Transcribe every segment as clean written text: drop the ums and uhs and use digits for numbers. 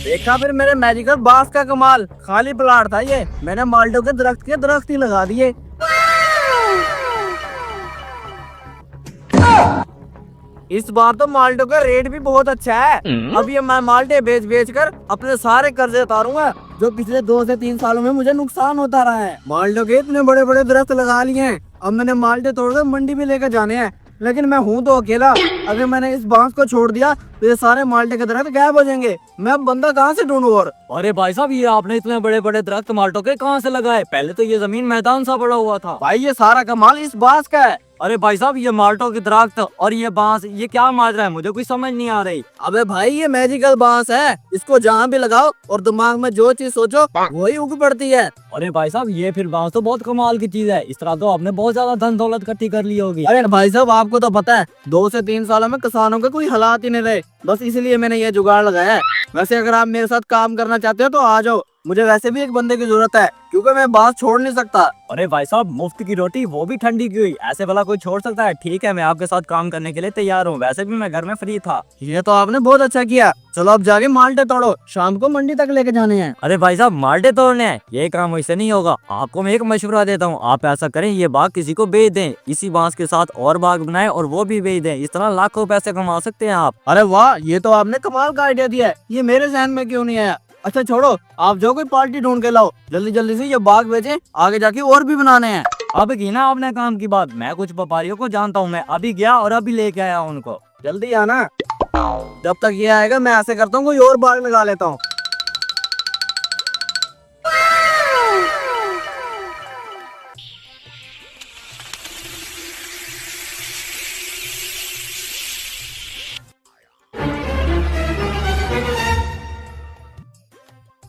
देखा फिर मेरे मैजिकल बांस का कमाल। खाली प्लाट था ये, मैंने माल्टो के दरख्त ही लगा दिए। इस बार तो माल्टो का रेट भी बहुत अच्छा है। अब ये मैं माल्टे बेच बेच कर अपने सारे कर्जे उतारूंगा जो पिछले 2 से 3 सालों में मुझे नुकसान होता रहा है। माल्टो के इतने बड़े बड़े दरख्त लगा लिए हैं, अब मैंने माल्टे तोड़कर मंडी में लेकर जाने हैं। लेकिन मैं हूँ तो अकेला, अगर मैंने इस बांस को छोड़ दिया तो ये सारे माल्टे के दरख्त गायब हो जाएंगे। मैं अब बंदा कहाँ से ढूंढूं? और अरे भाई साहब, ये आपने इतने बड़े बड़े दरख्त माल्टो के कहाँ से लगाए? पहले तो ये जमीन मैदान सा पड़ा हुआ था। भाई ये सारा कमाल इस बांस का है। अरे भाई साहब, ये माल्टो के दरख्त और ये बांस, ये क्या माजरा है? मुझे कुछ समझ नहीं आ रही। अबे भाई ये मैजिकल बांस है, इसको जहाँ भी लगाओ और दिमाग में जो चीज सोचो वही उग पड़ती है। अरे भाई साहब, ये फिर बांस तो बहुत कमाल की चीज है। इस तरह तो आपने बहुत ज्यादा धन दौलत इकट्ठी कर ली होगी। अरे भाई साहब आपको तो पता है 2 से 3 सालों में किसानों के कोई हालात ही नहीं रहे, बस इसलिए मैंने ये जुगाड़ लगाया है। वैसे अगर आप मेरे साथ काम करना चाहते हो तो आ जाओ, मुझे वैसे भी एक बंदे की जरूरत है क्योंकि मैं बांस छोड़ नहीं सकता। अरे भाई साहब, मुफ्त की रोटी वो भी ठंडी की हुई, ऐसे भला कोई छोड़ सकता है? ठीक है, मैं आपके साथ काम करने के लिए तैयार हूँ। वैसे भी मैं घर में फ्री था। ये तो आपने बहुत अच्छा किया। चलो अब जाके माल्टे तोड़ो, शाम को मंडी तक लेके जाने हैं। अरे भाई साहब, माल्टे तोड़ने हैं? ये काम वैसे नहीं होगा। आपको मैं एक मशवरा देता हूँ, आप ऐसा करें, ये बाग किसी को बेच दें, इसी बांस के साथ और बाग बनाएं और वो भी बेच दें। इस तरह लाखों पैसे कमा सकते हैं आप। अरे वाह, ये तो आपने कमाल का आइडिया दिया है, ये मेरे जहन में क्यों नहीं आया? अच्छा छोड़ो, आप जो कोई पार्टी ढूंढ के लाओ, जल्दी जल्दी से ये बाग बेचें, आगे जाके और भी बनाने हैं। अब की ना आपने काम की बात, मैं कुछ व्यापारियों को जानता हूँ, मैं अभी गया और अभी लेके आया उनको। जल्दी आना, जब तक ये आएगा मैं ऐसे करता हूँ कोई और बाग लगा लेता हूँ।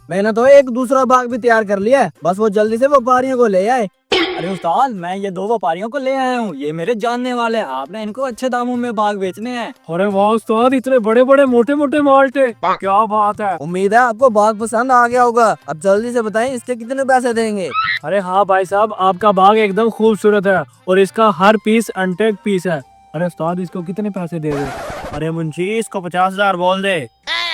मैंने तो एक दूसरा बाग भी तैयार कर लिया है, बस वो जल्दी से व्यापारियों को ले आए। अरे उस्ताद, मैं ये 2 व्यापारियों को ले आया हूँ, ये मेरे जानने वाले हैं। आपने इनको अच्छे दामों में बाग बेचने हैं। अरे वाह उस्ताद, इतने बड़े बड़े मोटे मोटे माल्टे, क्या बात है। उम्मीद है आपको बाग पसंद आ गया होगा। अब जल्दी से बताएं इसके कितने पैसे देंगे? अरे हाँ भाई साहब, आपका बाग एकदम खूबसूरत है और इसका हर पीस अनटेक पीस है। अरे उस्ताद, इसको कितने पैसे दे रहे? अरे मुंशी, इसको 50,000 बोल दे।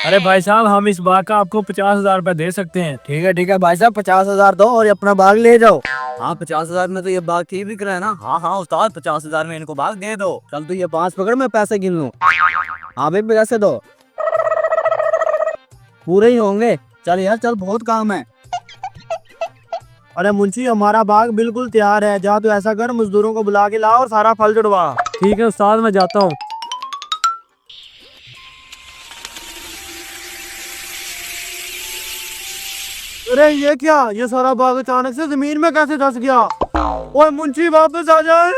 अरे भाई साहब, हम इस बाग का आपको 50,000 रुपए दे सकते हैं। ठीक है भाई साहब, 50,000 दो और अपना बाग ले जाओ। हाँ 50,000 में तो ये बाग ठीक बिक रहा है ना? हाँ हाँ उस्ताद, 50,000 में इनको बाग दे दो। चल तू ये 5 पकड़, मैं पैसे गिन लूं। हाँ भाई पैसे दो, पूरे ही होंगे। चल यार चल, बहुत काम है। अरे मुंशी, हमारा बाग बिल्कुल तैयार है, जा तू ऐसा कर, मजदूरों को बुला के ला और सारा फल जुड़वा। ठीक है उस्ताद, मैं जाता हूँ। अरे ये क्या, ये सारा बाग अचानक से जमीन में कैसे धंस गया? ओए मुंशी, वापस आ जाए।